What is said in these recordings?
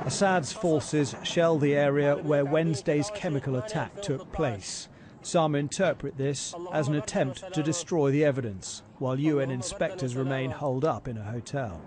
Assad's forces shell the area where Wednesday's chemical attack took place. Some interpret this as an attempt to destroy the evidence, while UN inspectors remain holed up in a hotel.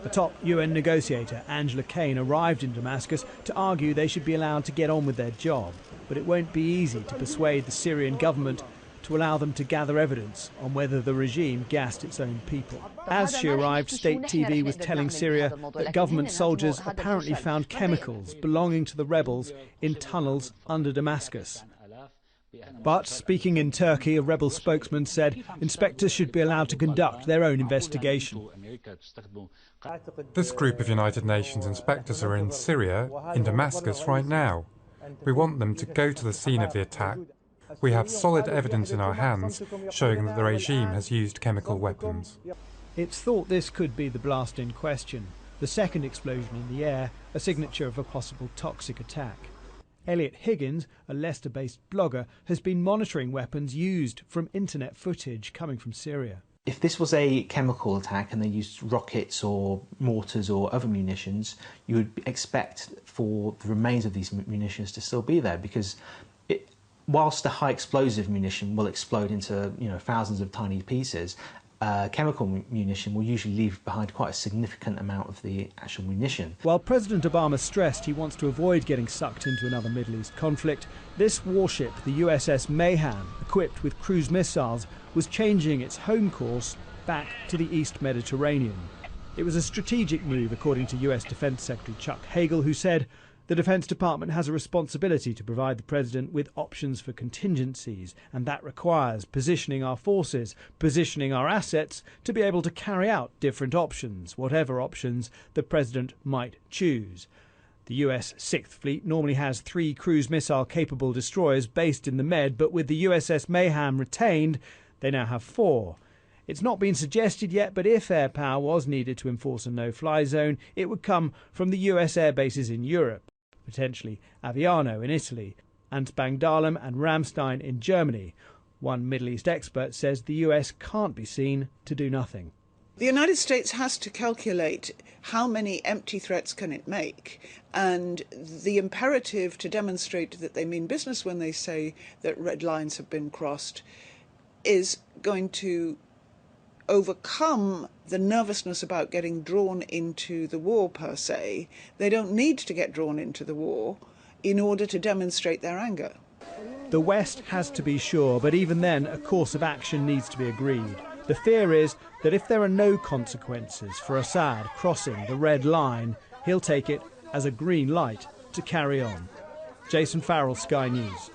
The top UN negotiator, Angela Kane, arrived in Damascus to argue they should be allowed to get on with their job. But it won't be easy to persuade the Syrian government to allow them to gather evidence on whether the regime gassed its own people. As she arrived, state TV was telling Syria that government soldiers apparently found chemicals belonging to the rebels in tunnels under Damascus. But, speaking in Turkey, a rebel spokesman said inspectors should be allowed to conduct their own investigation. This group of United Nations inspectors are in Syria, in Damascus right now. We want them to go to the scene of the attack. We have solid evidence in our hands showing that the regime has used chemical weapons. It's thought this could be the blast in question, the second explosion in the air, a signature of a possible toxic attack. Elliot Higgins, a Leicester-based blogger, has been monitoring weapons used from internet footage coming from Syria. If this was a chemical attack and they used rockets or mortars or other munitions, you would expect for the remains of these munitions to still be there, because whilst the high explosive munition will explode into thousands of tiny pieces, chemical munition will usually leave behind quite a significant amount of the actual munition. While President Obama stressed he wants to avoid getting sucked into another Middle East conflict, this warship, the USS Mayhem, equipped with cruise missiles, was changing its home course back to the East Mediterranean. It was a strategic move, according to US Defense Secretary Chuck Hagel, who said the Defense Department has a responsibility to provide the President with options for contingencies, and that requires positioning our forces, positioning our assets to be able to carry out different options, whatever options the President might choose. The US 6th Fleet normally has 3 cruise missile-capable destroyers based in the Med, but with the USS Mayhem retained, they now have 4. It's not been suggested yet, but if air power was needed to enforce a no-fly zone, it would come from the US air bases in Europe, potentially Aviano in Italy, and Spangdahlem and Ramstein in Germany. One Middle East expert says the US can't be seen to do nothing. The United States has to calculate how many empty threats can it make, and the imperative to demonstrate that they mean business when they say that red lines have been crossed is going to overcome the nervousness about getting drawn into the war per se. They don't need to get drawn into the war in order to demonstrate their anger. The West has to be sure, but even then a course of action needs to be agreed. The fear is that if there are no consequences for Assad crossing the red line, he'll take it as a green light to carry on. Jason Farrell, Sky News.